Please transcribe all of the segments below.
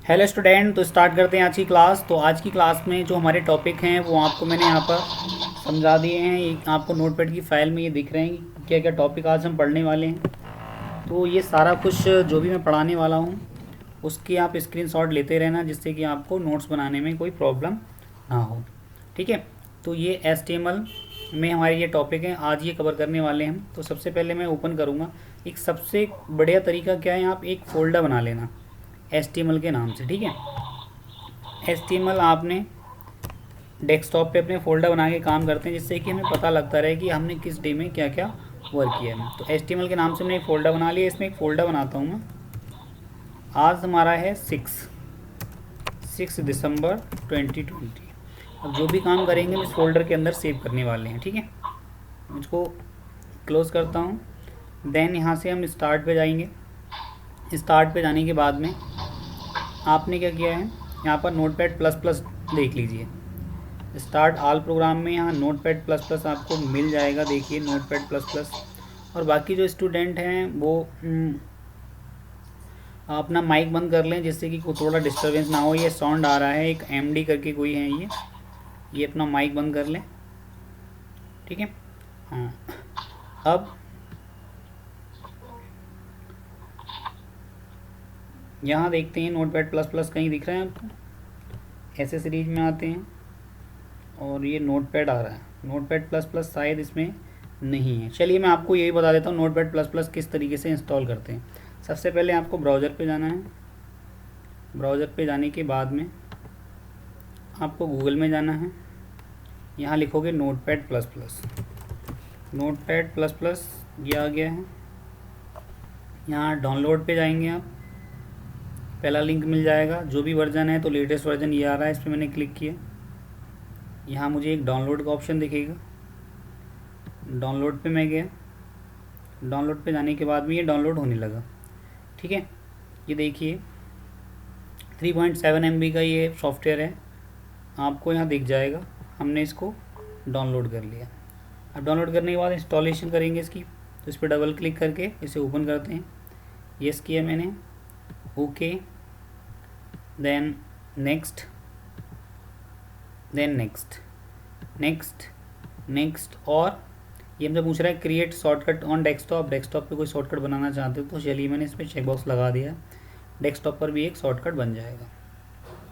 Hello student, तो start करते हैं आज की क्लास। तो आज की क्लास में जो हमारे टॉपिक हैं वो आपको मैंने यहाँ पर समझा दिए हैं। एक आपको नोटपैड की फ़ाइल में ये दिख रहे हैं कि क्या क्या टॉपिक आज हम पढ़ने वाले हैं। तो ये सारा कुछ जो भी मैं पढ़ाने वाला हूँ उसकी आप स्क्रीनशॉट लेते रहना, जिससे कि आपको नोट्स बनाने में कोई प्रॉब्लम ना हो। ठीक है, तो ये HTML में हमारे ये टॉपिक हैं, आज ये कवर करने वाले हैं हम। तो सबसे पहले मैं ओपन करूँगा। एक सबसे बढ़िया तरीका क्या है, आप एक फ़ोल्डर बना लेना HTML के नाम से। ठीक है, HTML आपने डेस्कटॉप पे अपने फ़ोल्डर बना के काम करते हैं, जिससे कि हमें पता लगता रहे कि हमने किस डे में क्या क्या वर्क किया है। तो HTML के नाम से मैंने एक फ़ोल्डर बना लिया। इसमें एक फ़ोल्डर बनाता हूँ मैं। आज हमारा है 6 दिसंबर 2020। अब जो भी काम करेंगे हम इस फोल्डर के अंदर सेव करने वाले हैं। ठीक है, इसको क्लोज़ करता हूँ। देन यहाँ से हम स्टार्ट पे जाएंगे। स्टार्ट पे जाने के बाद में आपने क्या किया है, यहाँ पर नोटपैड प्लस प्लस देख लीजिए। स्टार्ट ऑल प्रोग्राम में यहाँ नोटपैड प्लस प्लस आपको मिल जाएगा। देखिए नोटपैड प्लस प्लस। और बाकी जो स्टूडेंट हैं वो अपना माइक बंद कर लें, जिससे कि थोड़ा डिस्टरबेंस ना हो। ये साउंड आ रहा है, एक MD करके कोई है ये अपना माइक बंद कर लें। ठीक है, हाँ। अब यहाँ देखते हैं नोटपैड प्लस प्लस कहीं दिख रहा है आपको। ऐसे सीरीज में आते हैं और ये नोटपैड आ रहा है। नोटपैड प्लस प्लस शायद इसमें नहीं है। चलिए मैं आपको यही बता देता हूँ नोटपैड प्लस प्लस किस तरीके से इंस्टॉल करते हैं। सबसे पहले आपको ब्राउज़र पे जाना है। ब्राउज़र पे जाने के बाद में आपको गूगल में जाना है। यहाँ लिखोगे notepad plus plus. Notepad plus plus ये आ गया है। यहाँ डाउनलोड पे जाएंगे आप, पहला लिंक मिल जाएगा। जो भी वर्जन है तो लेटेस्ट वर्जन ये आ रहा है, इस पर मैंने क्लिक किया। यहाँ मुझे एक डाउनलोड का ऑप्शन दिखेगा। डाउनलोड पे मैं गया। डाउनलोड पे जाने के बाद में ये डाउनलोड होने लगा। ठीक है, ये देखिए 3.7 MB का ये सॉफ्टवेयर है, आपको यहाँ दिख जाएगा। हमने इसको डाउनलोड कर लिया। अब डाउनलोड करने के बाद इंस्टॉलेशन करेंगे इसकी। तो इस पर डबल क्लिक करके इसे ओपन करते हैं। यस किया मैंने, okay, then next, then next, next, next. और ये हमसे पूछ रहा है create shortcut on desktop. Desktop पे कोई शॉर्टकट बनाना चाहते हो तो चलिए मैंने इस पर चेकबॉक्स लगा दिया। डेस्कटॉप पर भी एक शॉर्टकट बन जाएगा।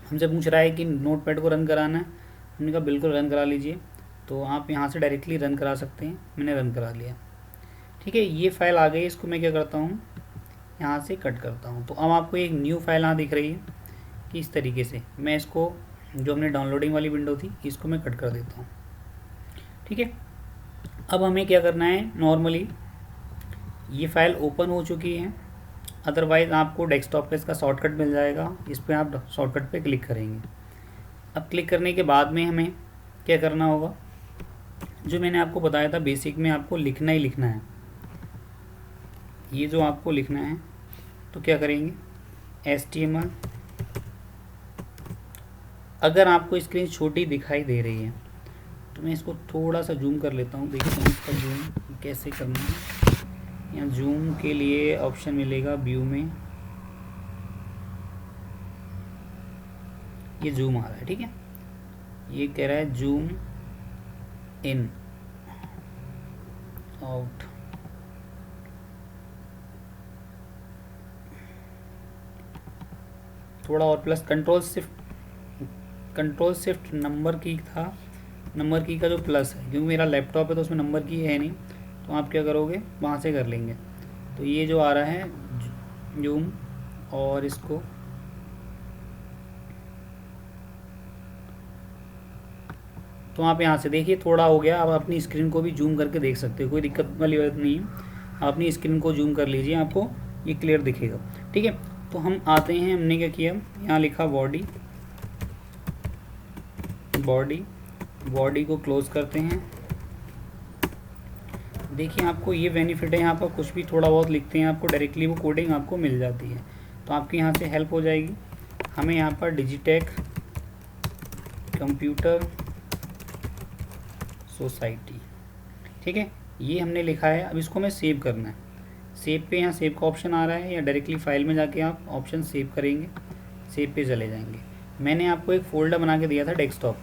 हमसे पूछ रहा है कि नोटपैड को रन कराना है। हमने कहा बिल्कुल रन करा लीजिए। तो आप यहाँ से डायरेक्टली रन करा सकते हैं। मैंने रन करा लिया। ठीक है, ये फाइल आ गई। इसको मैं क्या करता हूँ, यहाँ से कट करता हूँ। तो अब आपको एक न्यू फाइल यहाँ दिख रही है कि इस तरीके से मैं इसको, जो हमने डाउनलोडिंग वाली विंडो थी, इसको मैं कट कर देता हूँ। ठीक है, अब हमें क्या करना है, नॉर्मली ये फ़ाइल ओपन हो चुकी है। अदरवाइज़ आपको डेस्कटॉप पे इसका शॉर्टकट मिल जाएगा। इस पर आप शॉर्टकट पे क्लिक करेंगे। अब क्लिक करने के बाद में हमें क्या करना होगा, जो मैंने आपको बताया था बेसिक में, आपको लिखना ही लिखना है। ये जो आपको लिखना है तो क्या करेंगे, HTML। अगर आपको स्क्रीन छोटी दिखाई दे रही है तो मैं इसको थोड़ा सा जूम कर लेता हूँ। देखते हैं इसका जूम कैसे करना है। यहाँ जूम के लिए ऑप्शन मिलेगा व्यू में, ये जूम आ रहा है। ठीक है, ये कह रहा है जूम इन, आउट। थोड़ा और प्लस, कंट्रोल शिफ्ट नंबर की था। नंबर की का जो प्लस है, क्योंकि मेरा लैपटॉप है तो उसमें नंबर की है नहीं, तो आप क्या करोगे, वहाँ से कर लेंगे। तो ये जो आ रहा है जूम, और इसको तो आप यहाँ से देखिए थोड़ा हो गया। आप अपनी स्क्रीन को भी जूम करके देख सकते हो, कोई दिक्कत वाली बात नहीं है। आप अपनी स्क्रीन को जूम कर लीजिए, आपको ये क्लियर दिखेगा। ठीक है, तो हम आते हैं। हमने क्या किया, यहाँ लिखा बॉडी, बॉडी, बॉडी को क्लोज करते हैं। देखिए आपको ये बेनिफिट है, यहाँ पर कुछ भी थोड़ा बहुत लिखते हैं आपको डायरेक्टली वो कोडिंग आपको मिल जाती है। तो आपकी यहाँ से हेल्प हो जाएगी। हमें यहाँ पर डिजिटेक कंप्यूटर सोसाइटी, ठीक है, ये हमने लिखा है। अब इसको हमें सेव करना है। सेव पे यहाँ सेव का ऑप्शन आ रहा है, या डायरेक्टली फाइल में जाके आप ऑप्शन सेव करेंगे। सेव पे चले जाएंगे। मैंने आपको एक फ़ोल्डर बना के दिया था डेस्कटॉप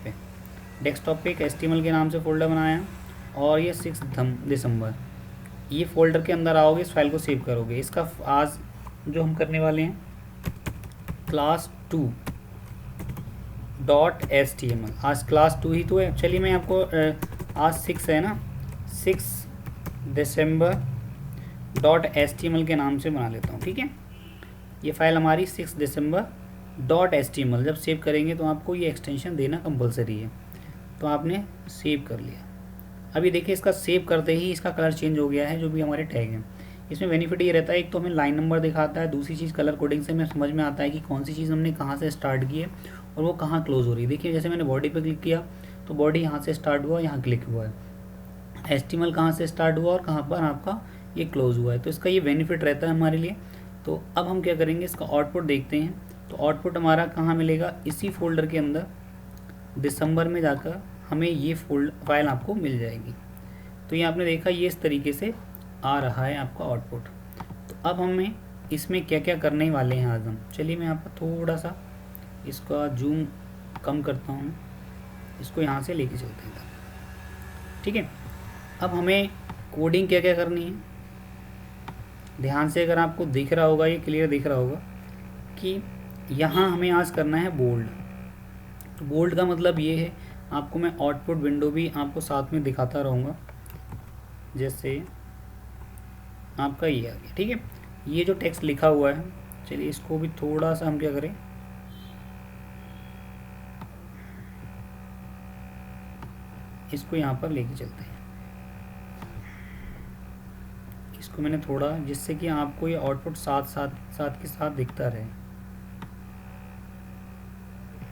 पे एक HTML के नाम से फ़ोल्डर बनाया, और ये 6 दिसंबर, ये फ़ोल्डर के अंदर आओगे, इस फाइल को सेव करोगे। इसका आज जो हम करने वाले हैं class2.html, आज क्लास 2 ही तो है। चलिए मैं आपको आज 6 है ना, 6 दिसंबर .html के नाम से बना लेता हूँ, ठीक है। ये फाइल हमारी 6 दिसंबर .html, जब सेव करेंगे तो आपको ये एक्सटेंशन देना कंपलसरी है। तो आपने सेव कर लिया। अभी देखिए इसका सेव करते ही इसका कलर चेंज हो गया है, जो भी हमारे टैग हैं। इसमें बेनिफिट ये रहता है, एक तो हमें लाइन नंबर दिखाता है, दूसरी चीज़ कलर कोडिंग से हमें समझ में आता है कि कौन सी चीज़ हमने कहाँ से स्टार्ट की है और वो कहाँ क्लोज हो रही है। देखिए जैसे मैंने बॉडी पे क्लिक किया तो बॉडी यहाँ से स्टार्ट हुआ, यहाँ क्लिक हुआ है। HTML कहाँ से स्टार्ट हुआ और कहाँ पर आपका ये क्लोज हुआ है। तो इसका ये बेनिफिट रहता है हमारे लिए। तो अब हम क्या करेंगे, इसका आउटपुट देखते हैं। तो आउटपुट हमारा कहाँ मिलेगा, इसी फोल्डर के अंदर दिसंबर में जाकर हमें ये फाइल आपको मिल जाएगी। तो ये आपने देखा, ये इस तरीके से आ रहा है आपका आउटपुट। तो अब हमें इसमें क्या क्या करने वाले हैं आज हम। चलिए मैं आपको थोड़ा सा इसका जूम कम करता हूँ, इसको यहाँ से लेके चलते हैं, ठीक है। अब हमें कोडिंग क्या क्या करनी है, ध्यान से अगर आपको दिख रहा होगा, ये क्लियर दिख रहा होगा कि यहाँ हमें आज करना है बोल्ड। तो बोल्ड का मतलब ये है, आपको मैं आउटपुट विंडो भी आपको साथ में दिखाता रहूँगा। जैसे आपका ये आ गया, ठीक है। ये जो टेक्स्ट लिखा हुआ है, चलिए इसको भी थोड़ा सा हम क्या करें, इसको यहाँ पर लेके चलते हैं। इसको मैंने थोड़ा, जिससे कि आपको ये आउटपुट साथ के साथ दिखता रहे,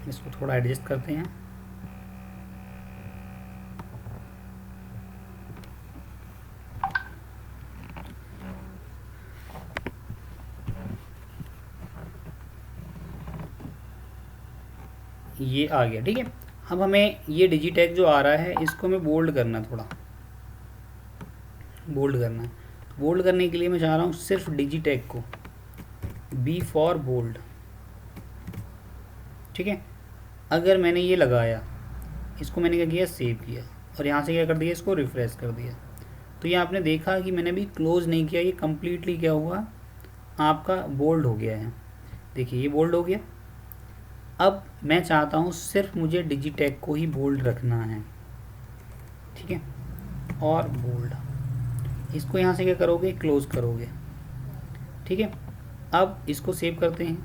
इसको थोड़ा एडजस्ट करते हैं। ये आ गया, ठीक है। अब हमें ये डिजिटैग जो आ रहा है, इसको हमें बोल्ड करना, थोड़ा बोल्ड करना है। बोल्ड करने के लिए मैं चाह रहा हूँ सिर्फ डिजिटैग को, B फॉर बोल्ड, ठीक है। अगर मैंने ये लगाया, इसको मैंने क्या किया, सेव किया, और यहाँ से क्या कर दिया, इसको रिफ्रेश कर दिया, तो ये आपने देखा कि मैंने भी क्लोज नहीं किया, ये कम्प्लीटली क्या हुआ, आपका बोल्ड हो गया है। देखिए ये बोल्ड हो गया। अब मैं चाहता हूँ सिर्फ मुझे डिजिटैग को ही बोल्ड रखना है, ठीक है, और बोल्ड, इसको यहाँ से क्या करोगे, क्लोज करोगे, ठीक है। अब इसको सेव करते हैं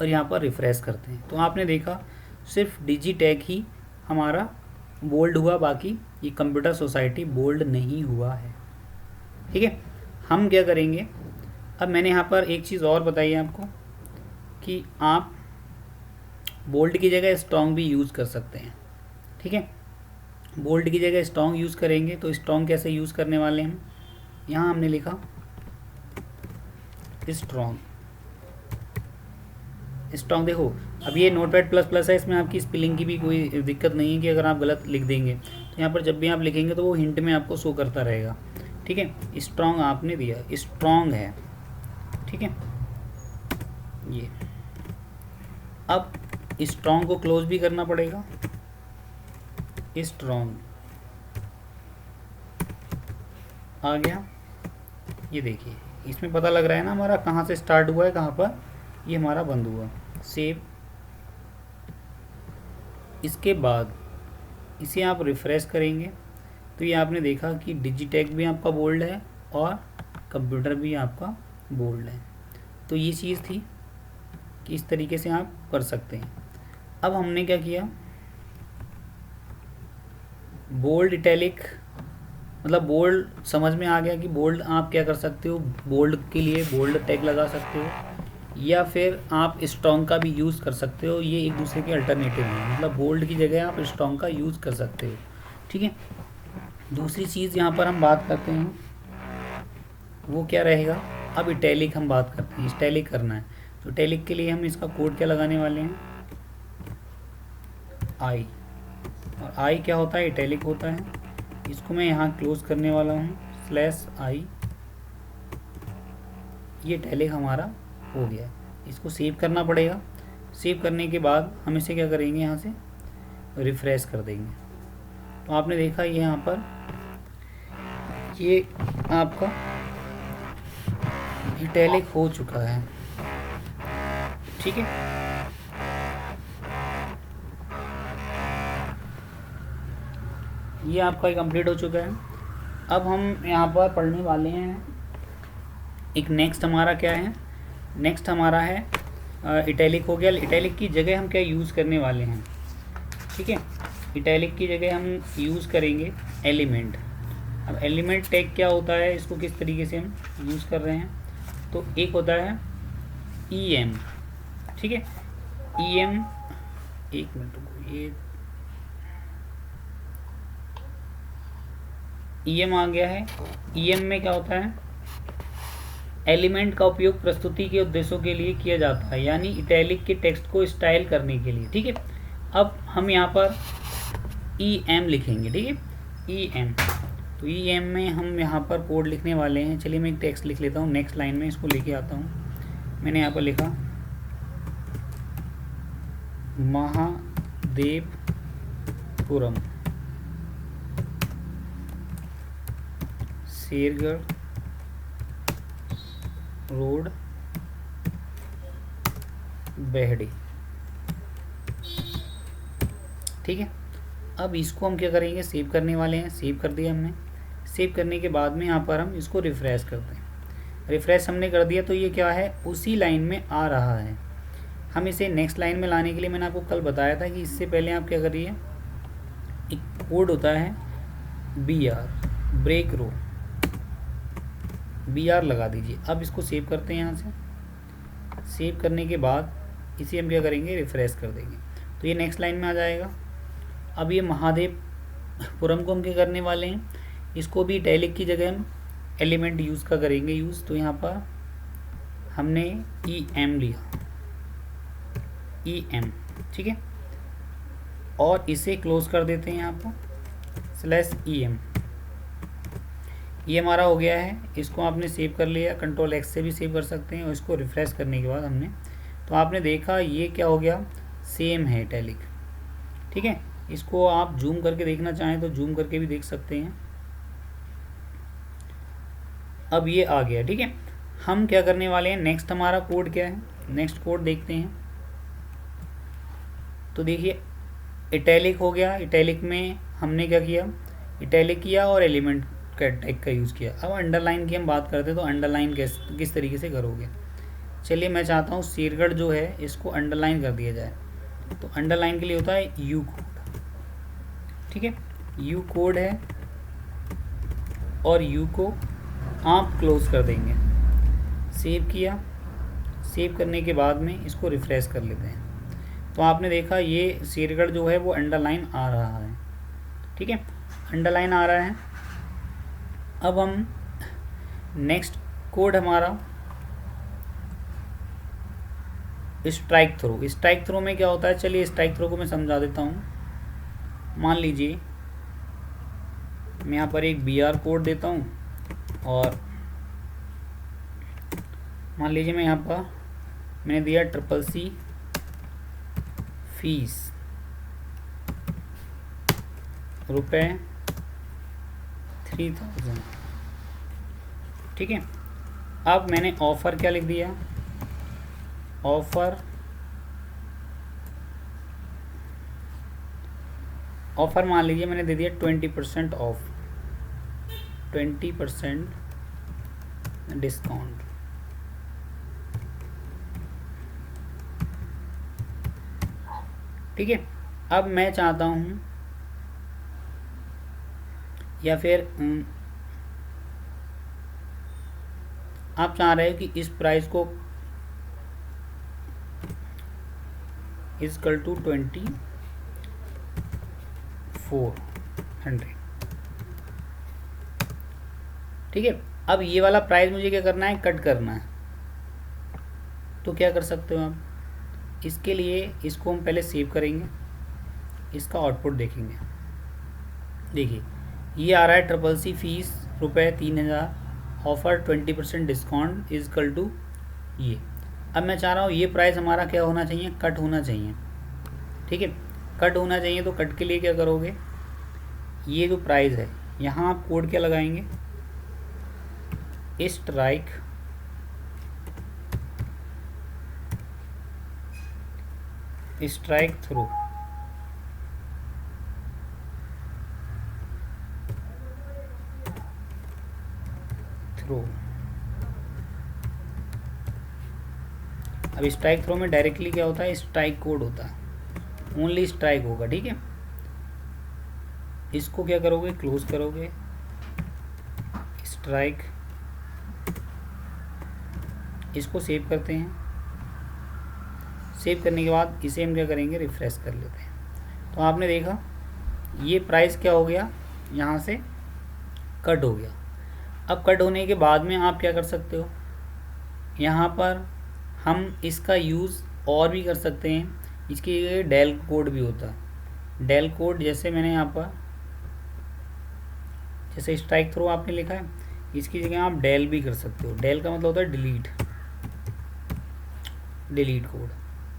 और यहाँ पर रिफ्रेश करते हैं। तो आपने देखा सिर्फ डिजिटैग ही हमारा बोल्ड हुआ, बाकी ये कंप्यूटर सोसाइटी बोल्ड नहीं हुआ है, ठीक है। हम क्या करेंगे, अब मैंने यहाँ पर एक चीज़ और बताई है आपको कि आप बोल्ड की जगह स्ट्रॉन्ग भी यूज़ कर सकते हैं, ठीक है। बोल्ड की जगह स्ट्रॉन्ग यूज़ करेंगे, तो स्ट्रॉन्ग कैसे यूज़ करने वाले हैं, यहाँ हमने लिखा स्ट्रॉन्ग। देखो अब ये नोटपैड प्लस प्लस है, इसमें आपकी स्पेलिंग की भी कोई दिक्कत नहीं है कि अगर आप गलत लिख देंगे तो यहाँ पर जब भी आप लिखेंगे तो वो हिंट में आपको शो करता रहेगा, ठीक है। स्ट्रॉन्ग आपने दिया, स्ट्रॉन्ग है, ठीक है। ये अब स्ट्रॉन्ग को क्लोज भी करना पड़ेगा, स्ट्रॉन्ग आ गया। ये देखिए इसमें पता लग रहा है ना हमारा कहाँ से स्टार्ट हुआ है, कहाँ पर ये हमारा बंद हुआ। सेव, इसके बाद इसे आप रिफ्रेश करेंगे तो ये आपने देखा कि डिजिटैग भी आपका बोल्ड है और कंप्यूटर भी आपका बोल्ड है। तो ये चीज़ थी कि इस तरीके से आप कर सकते हैं। अब हमने क्या किया, बोल्ड इटैलिक, मतलब बोल्ड समझ में आ गया कि बोल्ड आप क्या कर सकते हो, बोल्ड के लिए बोल्ड टैग लगा सकते हो या फिर आप स्ट्रॉन्ग का भी यूज़ कर सकते हो। ये एक दूसरे के अल्टरनेटिव हैं, मतलब बोल्ड की जगह आप स्ट्रॉन्ग का यूज़ कर सकते हो, ठीक है। दूसरी चीज़ यहाँ पर हम बात करते हैं वो क्या रहेगा, अब इटैलिक हम बात करते हैं, इटैलिक करना है। तो इटैलिक के लिए हम इसका कोड क्या लगाने वाले हैं, आई, और आई क्या होता है, इटैलिक होता है। इसको मैं यहाँ क्लोज करने वाला हूँ, /i, ये इटैलिक हमारा हो गया। इसको सेव करना पड़ेगा। सेव करने के बाद हम इसे क्या करेंगे, यहाँ से रिफ्रेश कर देंगे। तो आपने देखा ये यहाँ पर ये आपका इटैलिक हो चुका है। ठीक है, ये आपका कंप्लीट हो चुका है। अब हम यहाँ पर पढ़ने वाले हैं एक नेक्स्ट हमारा क्या है, नेक्स्ट हमारा है इटैलिक हो गया। इटैलिक की जगह हम क्या यूज़ करने वाले हैं, ठीक है, इटैलिक की जगह हम यूज़ करेंगे एलिमेंट। अब एलिमेंट टैग क्या होता है, इसको किस तरीके से हम यूज़ कर रहे हैं, तो एक होता है EM, ठीक है, EM, एक मिनट रुको, ये EM आ गया है। EM में क्या होता है, एलिमेंट का उपयोग प्रस्तुति के उद्देश्यों के लिए किया जाता है, यानी इटैलिक के टेक्स्ट को स्टाइल करने के लिए। ठीक है, अब हम यहाँ पर EM लिखेंगे, ठीक है, EM। तो EM में हम यहाँ पर कोड लिखने वाले हैं। चलिए मैं एक टेक्स्ट लिख लेता हूँ, नेक्स्ट लाइन में इसको लेके आता हूँ। मैंने यहाँ पर लिखा महादेवपुरम शेरगढ़ रोड बेहड़ी। ठीक है, अब इसको हम क्या करेंगे, सेव करने वाले हैं। सेव कर दिया हमने। सेव करने के बाद में यहाँ पर हम इसको रिफ़्रेश करते हैं। रिफ़्रेश हमने कर दिया तो ये क्या है, उसी लाइन में आ रहा है। हम इसे नेक्स्ट लाइन में लाने के लिए मैंने आपको कल बताया था कि इससे पहले आप क्या करिए, एक कोड होता है BR, ब्रेक रो, BR लगा दीजिए। अब इसको सेव करते हैं यहाँ से। सेव करने के बाद इसे हम क्या करेंगे, रिफ़्रेश कर देंगे तो ये नेक्स्ट लाइन में आ जाएगा। अब ये महादेवपुरम को हम क्या करने वाले हैं, इसको भी इटैलिक की जगह हम एलिमेंट यूज़ का करेंगे यूज़। तो यहाँ पर हमने EM लिया, EM, ठीक है, और इसे क्लोज कर देते हैं यहाँ पर /EM। ये हमारा हो गया है। इसको आपने सेव कर लिया, Ctrl+X से भी सेव कर सकते हैं। और इसको रिफ़्रेश करने के बाद हमने, तो आपने देखा ये क्या हो गया, सेम है इटैलिक। ठीक है, इसको आप जूम करके देखना चाहें तो जूम करके भी देख सकते हैं। अब ये आ गया। ठीक है, हम क्या करने वाले हैं, नेक्स्ट हमारा कोड क्या है, नेक्स्ट कोड देखते हैं। तो देखिए इटैलिक हो गया। इटैलिक में हमने क्या किया, इटैलिक किया और एलिमेंट का टैग का यूज़ किया। अब अंडरलाइन की हम बात करते हैं तो अंडरलाइन किस तरीके से करोगे। चलिए मैं चाहता हूँ शेरगढ़ जो है इसको अंडरलाइन कर दिया जाए। तो अंडरलाइन के लिए होता है U कोड। ठीक है, U कोड है और U को आप क्लोज कर देंगे। सेव किया। सेव करने के बाद में इसको रिफ़्रेश कर लेते हैं। तो आपने देखा ये शेरगढ़ जो है वो अंडरलाइन आ रहा है। ठीक है, अंडरलाइन आ रहा है। अब हम नेक्स्ट कोड हमारा स्ट्राइक थ्रो। स्ट्राइक थ्रो में क्या होता है, चलिए स्ट्राइक थ्रो को मैं समझा देता हूँ। मान लीजिए मैं यहाँ पर एक BR कोड देता हूँ और मान लीजिए मैं यहाँ पर मैंने दिया CCC फीस ₹3000। ठीक है, अब मैंने ऑफ़र क्या लिख दिया, ऑफ़र मान लीजिए मैंने दे दिया 20% ऑफ, 20% डिस्काउंट। ठीक है, अब मैं चाहता हूँ या फिर आप चाह रहे हो कि इस प्राइस को इक्वल टू 2400। ठीक है, अब ये वाला प्राइस मुझे क्या करना है, कट करना है। तो क्या कर सकते हो आप, इसके लिए इसको हम पहले सेव करेंगे, इसका आउटपुट देखेंगे। देखिए ये आ रहा है CCC fees ₹3000, offer 20% discount equal to ये। अब मैं चाह रहा हूँ ये प्राइस हमारा क्या होना चाहिए, कट होना चाहिए। ठीक है, कट होना चाहिए, तो कट के लिए क्या करोगे, ये जो प्राइस है यहाँ आप कोड क्या लगाएंगे, स्ट्राइक स्ट्राइक थ्रू। अब स्ट्राइक थ्रो में डायरेक्टली क्या होता है, स्ट्राइक कोड होता है, ओनली स्ट्राइक होगा। ठीक है, इसको क्या करोगे, क्लोज करोगे, स्ट्राइक, इसको सेव करते हैं। सेव करने के बाद इसे हम क्या करेंगे, रिफ्रेश कर लेते हैं। तो आपने देखा ये प्राइस क्या हो गया, यहाँ से कट हो गया। अब कट होने के बाद में आप क्या कर सकते हो, यहाँ पर हम इसका यूज़ और भी कर सकते हैं। इसके लिए डेल कोड भी होता है, डेल कोड, जैसे मैंने यहाँ पर जैसे स्ट्राइक थ्रो आपने लिखा है, इसकी जगह आप डेल भी कर सकते हो। डेल का मतलब होता है डिलीट, डिलीट कोड।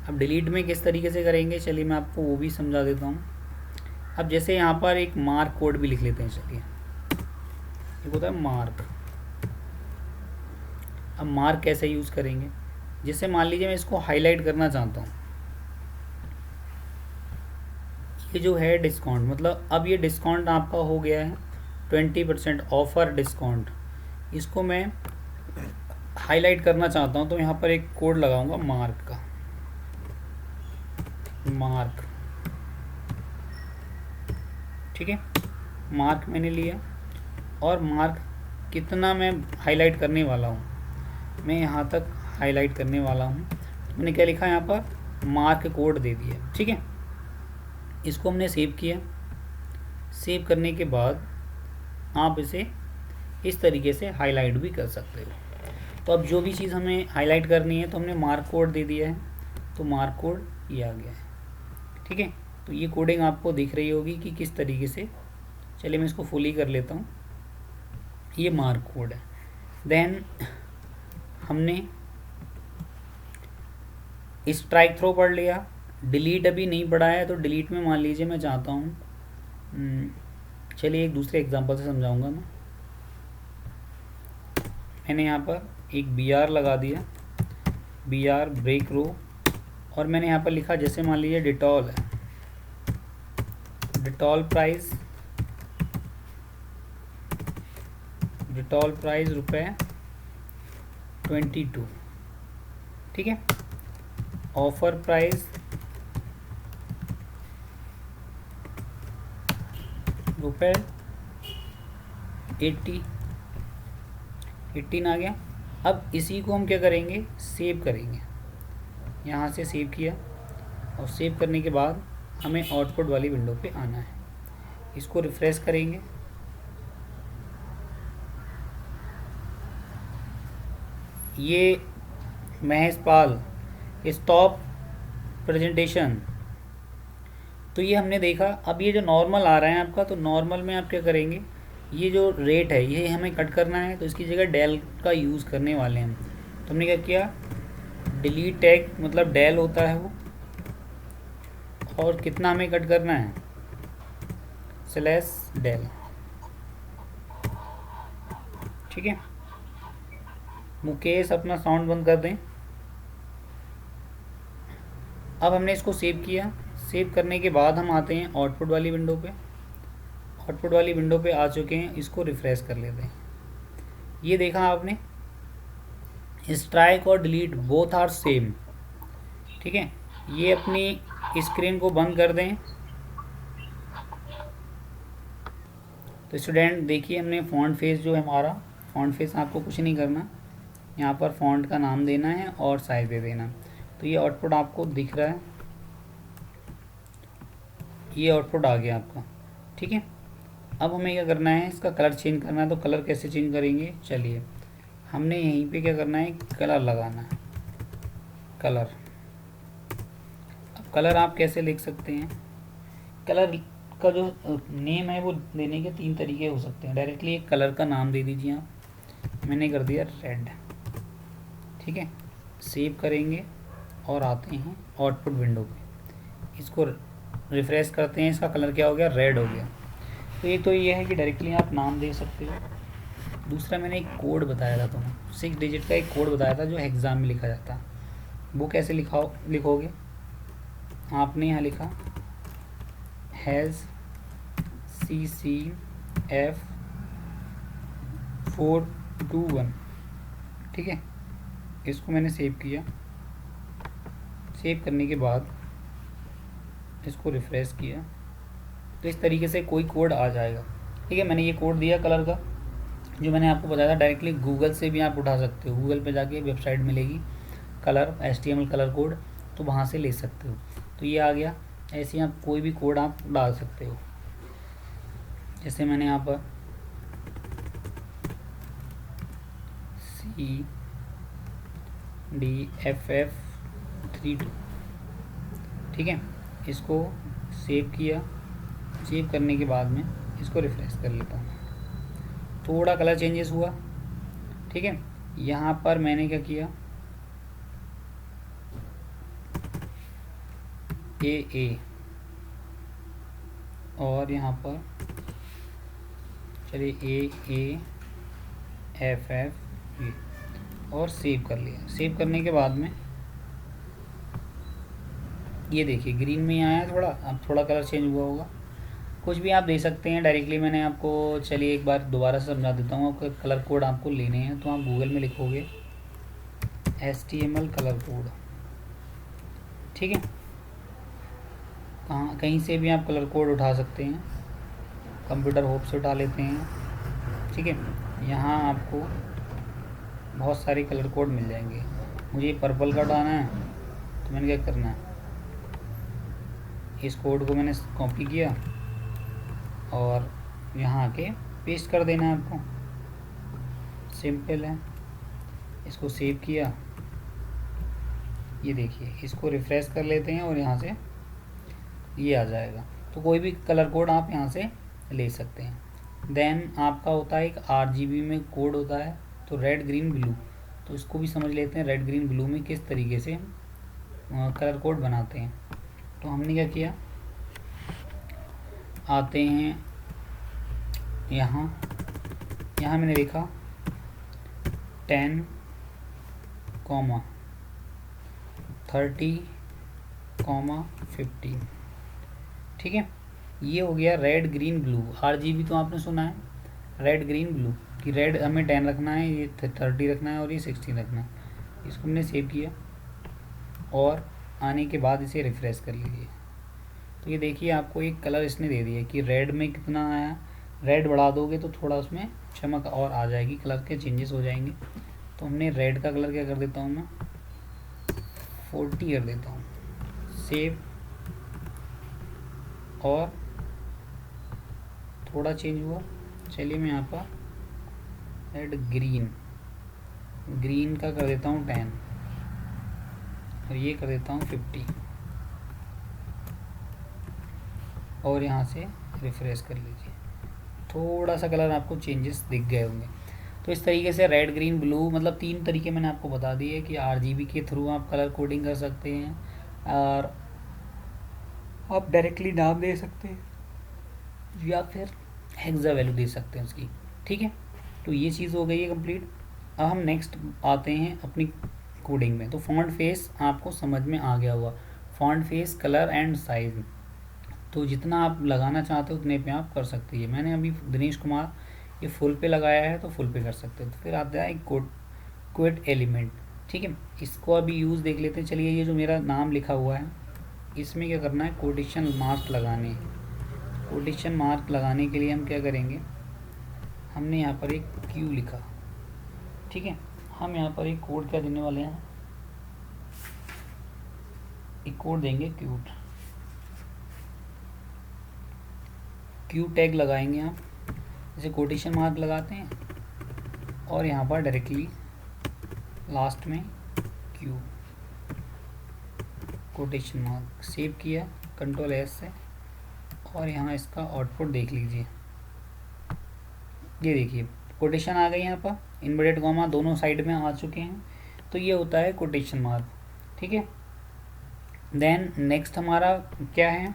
अब डिलीट में किस तरीके से करेंगे, चलिए मैं आपको वो भी समझा देता हूँ। अब जैसे यहाँ पर एक मार्क कोड भी लिख लेते हैं, चलिए एक होता है मार्क। अब मार्क कैसे यूज़ करेंगे, जैसे मान लीजिए मैं इसको हाईलाइट करना चाहता हूँ, ये जो है डिस्काउंट, मतलब अब ये डिस्काउंट आपका हो गया है 20% ऑफर डिस्काउंट। इसको मैं हाईलाइट करना चाहता हूँ, तो यहाँ पर एक कोड लगाऊंगा मार्क का, मार्क। ठीक है, मार्क मैंने लिया, और मार्क कितना मैं हाईलाइट करने वाला हूँ, मैं यहाँ तक हाईलाइट करने वाला हूँ। तो मैंने क्या लिखा यहाँ पर, मार्क कोड दे दिया। ठीक है, इसको हमने सेव किया। सेव करने के बाद आप इसे इस तरीके से हाईलाइट भी कर सकते हो। तो अब जो भी चीज़ हमें हाईलाइट करनी है, तो हमने मार्क कोड दे दिया है, तो मार्क कोड ये आ गया है। ठीक है, तो ये कोडिंग आपको दिख रही होगी कि किस तरीके से। चलिए मैं इसको फुली कर लेता हूँ, ये मार्क कोड है। देन हमने स्ट्राइक थ्रो पढ़ लिया, डिलीट अभी नहीं पढ़ा है, तो डिलीट में मान लीजिए मैं चाहता हूँ, चलिए एक दूसरे एग्जांपल से समझाऊंगा मैं। मैंने यहाँ पर एक BR लगा दिया, BR ब्रेक रो, और मैंने यहाँ पर लिखा, जैसे मान लीजिए डिटॉल है, डिटॉल प्राइस ₹22। ठीक है, ऑफर प्राइस ₹80, 18 आ गया। अब इसी को हम क्या करेंगे, सेव करेंगे। यहाँ से सेव किया, और सेव करने के बाद हमें आउटपुट वाली विंडो पे आना है। इसको रिफ्रेश करेंगे, ये महेश पाल स्टॉप प्रेजेंटेशन, तो ये हमने देखा। अब ये जो नॉर्मल आ रहा है आपका, तो नॉर्मल में आप क्या करेंगे, ये जो रेट है ये हमें कट करना है, तो इसकी जगह डेल का यूज़ करने वाले हैं। तो हमने क्या किया, डिलीट टैग, मतलब डेल होता है वो, और कितना हमें कट करना है, /डेल। ठीक है, मुकेश अपना साउंड बंद कर दें। अब हमने इसको सेव किया। सेव करने के बाद हम आते हैं आउटपुट वाली विंडो पे। आउटपुट वाली विंडो पे आ चुके हैं, इसको रिफ्रेश कर लेते हैं। ये देखा आपने, स्ट्राइक और डिलीट बोथ आर सेम। ठीक है, ये अपनी स्क्रीन को बंद कर दें। तो स्टूडेंट देखिए, हमने फ़ॉन्ट फेस जो है हमारा, फ़ॉन्ट फेस आपको कुछ नहीं करना, यहाँ पर फ़ॉन्ट का नाम देना है और साइज दे देना। तो ये आउटपुट आपको दिख रहा है, ये आउटपुट आ गया आपका। ठीक है, अब हमें क्या करना है, इसका कलर चेंज करना है। तो कलर कैसे चेंज करेंगे, चलिए हमने यहीं पे क्या करना है, कलर लगाना है, कलर। अब कलर आप कैसे लिख सकते हैं, कलर का जो नेम है वो देने के 3 तरीके हो सकते हैं। डायरेक्टली एक कलर का नाम दे दीजिए आप, मैंने कर दिया रेड। ठीक है, सेव करेंगे और आते हैं आउटपुट विंडो पे, इसको रिफ्रेश करते हैं, इसका कलर क्या हो गया, रेड हो गया। तो एक तो ये है कि डायरेक्टली आप नाम दे सकते हो। दूसरा मैंने एक कोड बताया था तुम्हें, 6 डिजिट का एक कोड बताया था जो एग्ज़ाम में लिखा जाता है। वो कैसे लिखोगे, आपने यहाँ लिखा हैज़ CCF421, ठीक है। इसको मैंने सेव किया, सेव करने के बाद इसको रिफ़्रेश किया तो इस तरीके से कोई कोड आ जाएगा, ठीक है। मैंने ये कोड दिया कलर का, जो मैंने आपको बताया था डायरेक्टली गूगल से भी आप उठा सकते हो। गूगल पे जाके वेबसाइट मिलेगी कलर HTML कलर कोड, तो वहाँ से ले सकते हो। तो ये आ गया। ऐसे ही आप कोई भी कोड आप डाल सकते हो, जैसे मैंने यहाँ पर CDFF32, ठीक है। इसको सेव किया, सेव करने के बाद में इसको रिफ्रेश कर लेता हूँ, थोड़ा कलर चेंजेस हुआ, ठीक है। यहाँ पर मैंने क्या किया, AA और यहाँ पर चलिए AAFF और सेव कर लिया। सेव करने के बाद में ये देखिए ग्रीन में ही आया थोड़ा, अब थोड़ा कलर चेंज हुआ होगा। कुछ भी आप दे सकते हैं डायरेक्टली, मैंने आपको चलिए एक बार दोबारा से समझा देता हूँ। आपका कलर कोड आपको लेने हैं तो आप गूगल में लिखोगे HTML कलर कोड, ठीक है। कहीं से भी आप कलर कोड उठा सकते हैं, कंप्यूटर होप से उठा लेते हैं, ठीक है। यहाँ आपको बहुत सारे कलर कोड मिल जाएंगे। मुझे पर्पल का उठाना है तो मैंने क्या करना है, इस कोड को मैंने कॉपी किया और यहाँ आके पेस्ट कर देना है आपको, सिंपल है। इसको सेव किया, ये देखिए इसको रिफ़्रेश कर लेते हैं और यहाँ से ये आ जाएगा। तो कोई भी कलर कोड आप यहाँ से ले सकते हैं। देन आपका होता है एक RGB में कोड होता है, तो रेड ग्रीन ब्लू, तो इसको भी समझ लेते हैं रेड ग्रीन ब्लू में किस तरीके से कलर कोड बनाते हैं। तो हमने क्या किया, आते हैं यहाँ मैंने लिखा 10, 30, 50, ठीक है। ये हो गया रेड ग्रीन ब्लू। RGB तो आपने सुना है, रेड ग्रीन ब्लू, कि रेड हमें 10 रखना है, ये 30 रखना है और ये 16 रखना है। इसको हमने सेव किया और आने के बाद इसे रिफ़्रेश कर लीजिए। तो ये देखिए आपको एक कलर इसने दे दिया कि रेड में कितना आया, रेड बढ़ा दोगे तो थोड़ा उसमें चमक और आ जाएगी, कलर के चेंजेस हो जाएंगे। तो हमने रेड का कलर क्या कर देता हूँ मैं 40 कर देता हूँ, सेव, और थोड़ा चेंज हुआ। चलिए मैं यहाँ पर रेड ग्रीन का कर देता हूँ 10 और ये कर देता हूँ 50 और यहाँ से रिफ़्रेश कर लीजिए। थोड़ा सा कलर आपको चेंजेस दिख गए होंगे। तो इस तरीके से रेड ग्रीन ब्लू, मतलब 3 तरीके मैंने आपको बता दिए कि RGB के थ्रू आप कलर कोडिंग कर सकते हैं और आप डायरेक्टली नाम दे सकते हैं या फिर हेक्सा वैल्यू दे सकते हैं उसकी, ठीक है। तो ये चीज़ हो गई है कंप्लीट। अब हम नेक्स्ट आते हैं अपनी कोडिंग में। तो फॉन्ट फेस आपको समझ में आ गया होगा, font face, colour and size, तो जितना आप लगाना चाहते हो उतने पे आप कर सकते हैं। मैंने अभी दिनेश कुमार ये फुल पे लगाया है तो फुल पे कर सकते हो। तो फिर आता है क्विट एलिमेंट, ठीक है। इसको अभी यूज़ देख लेते हैं। चलिए ये जो मेरा नाम लिखा हुआ है इसमें क्या करना है, कोटेशन मार्क लगाने हैं। कोटेशन मार्क लगाने के लिए हम क्या करेंगे, हमने यहाँ पर एक क्यू लिखा, ठीक है। हम यहाँ पर एक कोड क्या देने वाले हैं, एक कोड देंगे क्यू टैग लगाएंगे आप, जैसे कोटेशन मार्क लगाते हैं और यहाँ पर डायरेक्टली लास्ट में क्यू कोटेशन मार्क, सेव किया Ctrl+S से और यहाँ इसका आउटपुट देख लीजिए। ये देखिए कोटेशन आ गई यहाँ पर, इन्वर्टेड कॉमा दोनों साइड में आ चुके हैं। तो ये होता है कोटेशन मार्क, ठीक है। देन नेक्स्ट हमारा क्या है,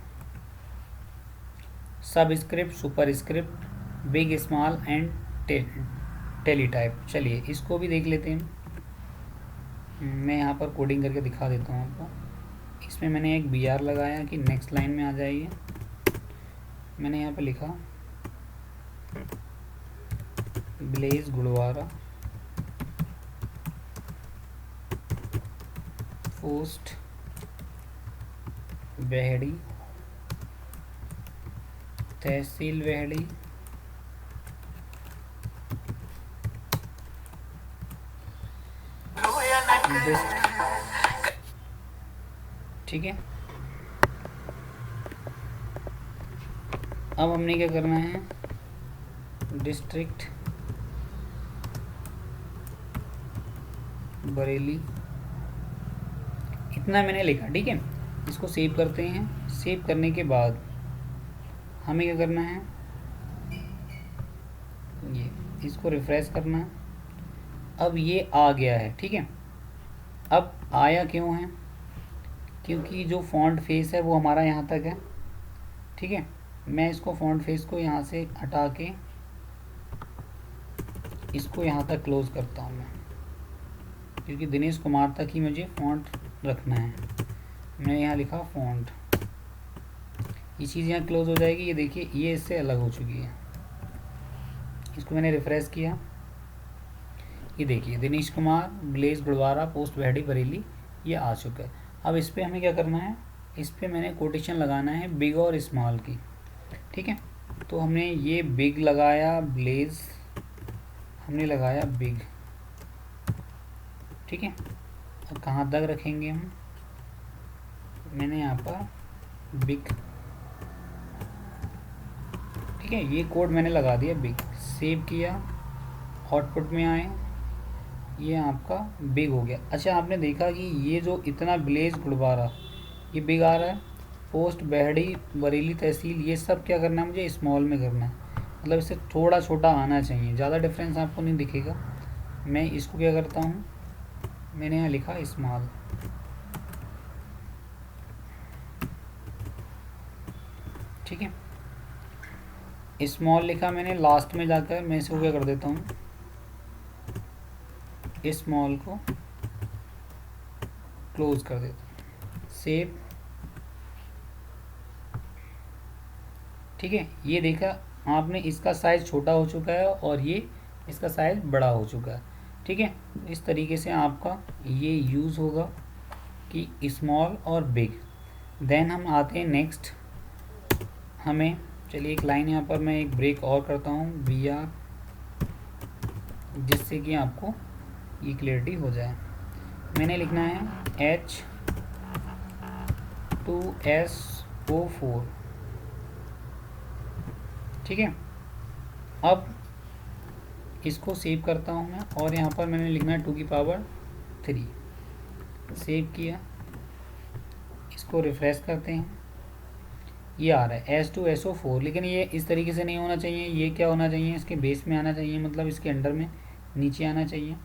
subscript, superscript, big small and teletype. चलिए इसको भी देख लेते हैं। मैं यहाँ पर कोडिंग करके दिखा देता हूँ आपको। इसमें मैंने एक बी आर लगाया कि नेक्स्ट लाइन में आ जाइए। मैंने यहाँ पे लिखा ब्लेज गुड़वारा पोस्ट बेहड़ी तहसील बेहड़ी ठीक है। अब हमने क्या करना है, डिस्ट्रिक्ट बरेली, इतना मैंने लिखा, ठीक है। इसको सेव करते हैं। सेव करने के बाद हमें क्या करना है, ये इसको रिफ्रेश करना है। अब ये आ गया है, ठीक है। अब आया क्यों है, क्योंकि जो फॉन्ट फेस है वो हमारा यहाँ तक है, ठीक है। मैं इसको फॉन्ट फेस को यहाँ से हटा के इसको यहाँ तक क्लोज करता हूँ मैं, क्योंकि दिनेश कुमार तक ही मुझे फॉन्ट रखना है। मैंने यहाँ लिखा फॉन्ट, ये चीज़ यहाँ क्लोज हो जाएगी। ये देखिए ये इससे अलग हो चुकी है। इसको मैंने रिफ्रेश किया, ये देखिए दिनेश कुमार ब्लेज गुड़वारा पोस्ट बेहड़ी बरेली ये आ चुका है। अब इस पर हमें क्या करना है, इस पर मैंने कोटेशन लगाना है बिग और स्मॉल की, ठीक है। तो हमने ये बिग लगाया, ब्लेज हमने लगाया बिग, ठीक है। और कहाँ तक रखेंगे हम, मैंने यहाँ पर बिग, ठीक है। ये कोड मैंने लगा दिया बिग, सेव किया, आउटपुट में आए, ये आपका बिग हो गया। अच्छा आपने देखा कि ये जो इतना ब्लेज गुड़वारा ये बिग आ रहा है, पोस्ट बेहड़ी बरेली तहसील ये सब क्या करना है मुझे स्मॉल में करना है, मतलब इससे थोड़ा छोटा आना चाहिए, ज़्यादा डिफरेंस आपको नहीं दिखेगा। मैं इसको क्या करता हूँ, मैंने यहाँ लिखा स्मॉल, ठीक है। स्मॉल लिखा मैंने, लास्ट में जाकर मैं इसको क्या कर देता हूँ, स्मॉल को क्लोज कर देता हूँ, सेव, ठीक है। ये देखा आपने, इसका साइज़ छोटा हो चुका है और ये इसका साइज़ बड़ा हो चुका है, ठीक है। इस तरीके से आपका ये यूज़ होगा कि स्मॉल और बिग। देन हम आते हैं नेक्स्ट, हमें चलिए एक लाइन यहाँ पर मैं एक ब्रेक और करता हूँ वी आर, जिससे कि आपको ये क्लियरिटी हो जाए। मैंने लिखना है H2SO4, ठीक है। अब इसको सेव करता हूँ मैं, और यहाँ पर मैंने लिखना है 2 की पावर 3, सेव किया, इसको रिफ्रेश करते हैं, ये आ रहा है H2SO4। लेकिन ये इस तरीके से नहीं होना चाहिए, ये क्या होना चाहिए, इसके बेस में आना चाहिए, मतलब इसके अंडर में नीचे आना चाहिए,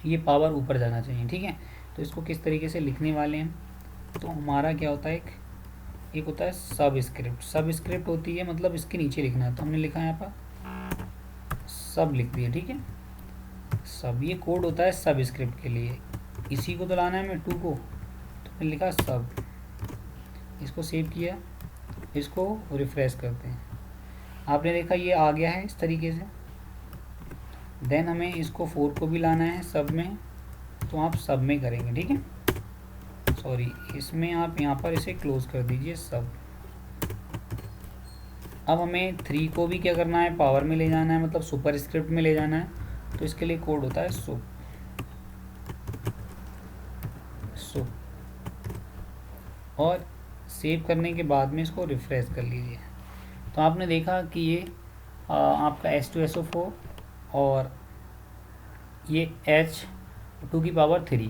ये पावर ऊपर जाना चाहिए, ठीक है। तो इसको किस तरीके से लिखने वाले हैं, तो हमारा क्या होता है, एक होता है सब स्क्रिप्ट। सब स्क्रिप्ट होती है मतलब इसके नीचे लिखना है, तो हमने लिखा है यहाँ पर सब लिख दिया, ठीक है। सब ये कोड होता है सब स्क्रिप्ट के लिए, इसी को तो लाना है मैं 2 को, तो मैंने लिखा सब, इसको सेव किया, इसको रिफ्रेश करते हैं। आपने देखा ये आ गया है इस तरीके से। देन हमें इसको 4 को भी लाना है सब में, तो आप सब में करेंगे, ठीक है। सॉरी, इसमें आप यहाँ पर इसे क्लोज कर दीजिए सब। अब हमें 3 को भी क्या करना है, पावर में ले जाना है, मतलब सुपर स्क्रिप्ट में ले जाना है। तो इसके लिए कोड होता है सुप, और सेव करने के बाद में इसको रिफ्रेश कर लीजिए। तो आपने देखा कि ये आपका H2SO4 और ये H2 की पावर 3,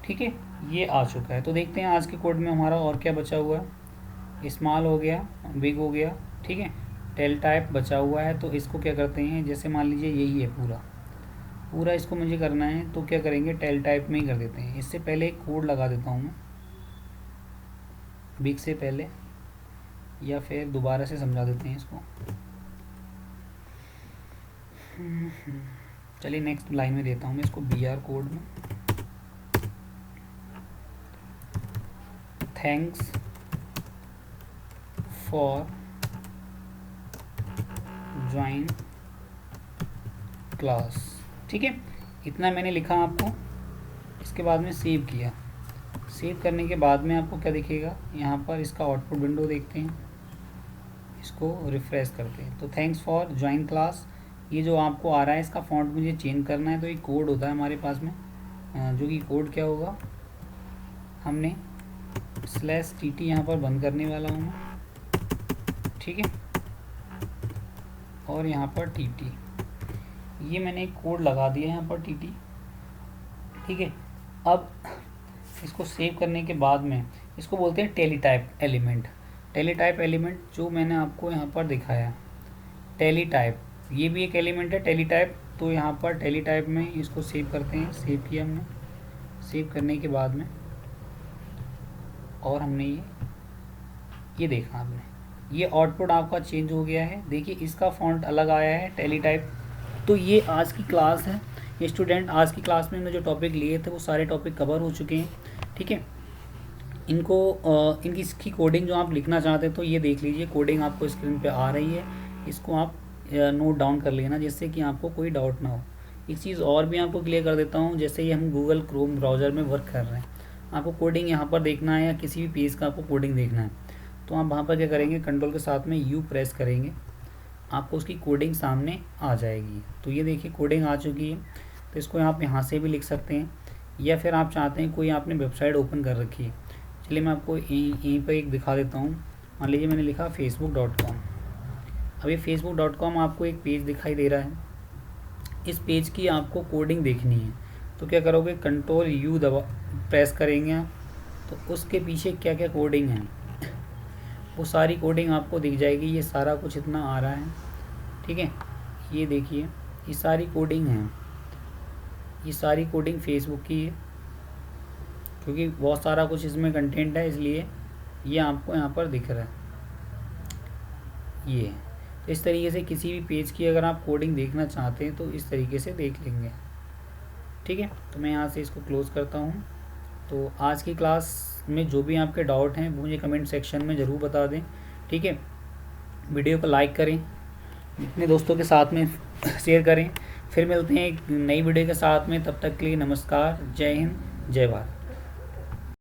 ठीक है, ये आ चुका है। तो देखते हैं आज के कोड में हमारा और क्या बचा हुआ है। स्मॉल हो गया, बिग हो गया, ठीक है, टेल टाइप बचा हुआ है। तो इसको क्या करते हैं, जैसे मान लीजिए यही है पूरा, पूरा इसको मुझे करना है तो क्या करेंगे, टेल टाइप में ही कर देते हैं। इससे पहले एक कोड लगा देता हूँ मैं बिग से पहले, या फिर दोबारा से समझा देते हैं इसको। चलिए नेक्स्ट लाइन में देता हूँ मैं इसको बी आर कोड में। Thanks for join class. ठीक है, इतना मैंने लिखा आपको। इसके बाद में सेव किया। सेव करने के बाद में आपको क्या दिखेगा, यहाँ पर इसका आउटपुट विंडो देखते हैं, इसको रिफ्रेश करते हैं। तो थैंक्स फॉर ज्वाइन क्लास, ये जो आपको आ रहा है इसका फॉन्ट मुझे चेंज करना है। तो ये कोड होता है हमारे पास में, जो कि कोड क्या होगा, हमने /tt यहाँ पर बंद करने वाला हूँ मैं। ठीक है, और यहाँ पर tt, ये मैंने एक कोड लगा दिया है यहाँ पर tt। ठीक है, अब इसको सेव करने के बाद में इसको बोलते हैं टेलीटाइप एलिमेंट। टेलीटाइप एलिमेंट जो मैंने आपको यहाँ पर दिखाया, टेलीटाइप, ये भी एक एलिमेंट है टेलीटाइप। तो यहाँ पर टेलीटाइप में इसको सेव करते हैं। सेव किया हमने। सेव करने के बाद में और हमने ये देखा आपने, ये आउटपुट आपका चेंज हो गया है। देखिए इसका फॉन्ट अलग आया है टेलीटाइप। तो ये आज की क्लास है। ये स्टूडेंट, आज की क्लास में हमने जो टॉपिक लिए थे वो सारे टॉपिक कवर हो चुके हैं। ठीक है, इनको इनकी इसकी कोडिंग जो आप लिखना चाहते हैं तो ये देख लीजिए, कोडिंग आपको स्क्रीन पे आ रही है, इसको आप नोट डाउन कर लेना जिससे कि आपको कोई डाउट ना हो। एक चीज़ और भी आपको क्लियर कर देता हूँ, जैसे ये हम गूगल क्रोम ब्राउज़र में वर्क कर रहे हैं, आपको कोडिंग यहाँ पर देखना है या किसी भी पेज का आपको कोडिंग देखना है, तो आप वहाँ पर क्या करेंगे, कंट्रोल के साथ में यू प्रेस करेंगे, आपको उसकी कोडिंग सामने आ जाएगी। तो ये देखिए कोडिंग आ चुकी है। तो इसको आप यहाँ से भी लिख सकते हैं, या फिर आप चाहते हैं कोई आपने वेबसाइट ओपन कर रखी है। चलिए मैं आपको यहीं पर एक दिखा देता हूँ। मान लीजिए मैंने लिखा facebook.com। अब ये facebook.com आपको एक पेज दिखाई दे रहा है, इस पेज की आपको कोडिंग देखनी है। तो क्या करोगे, कंट्रोल यू दबा प्रेस करेंगे आप, तो उसके पीछे क्या क्या कोडिंग है वो सारी कोडिंग आपको दिख जाएगी। ये सारा कुछ इतना आ रहा है। ठीक है, ये देखिए ये सारी कोडिंग है, ये सारी कोडिंग फेसबुक की है, क्योंकि बहुत सारा कुछ इसमें कंटेंट है इसलिए ये आपको यहाँ पर दिख रहा है। ये तो इस तरीके से किसी भी पेज की अगर आप कोडिंग देखना चाहते हैं तो इस तरीके से देख लेंगे। ठीक है, तो मैं यहाँ से इसको क्लोज़ करता हूँ। तो आज की क्लास में जो भी आपके डाउट हैं वो मुझे कमेंट सेक्शन में ज़रूर बता दें। ठीक है, वीडियो को लाइक करें, अपने दोस्तों के साथ में शेयर करें। फिर मिलते हैं एक नई वीडियो के साथ में, तब तक के लिए नमस्कार, जय हिंद, जय भारत।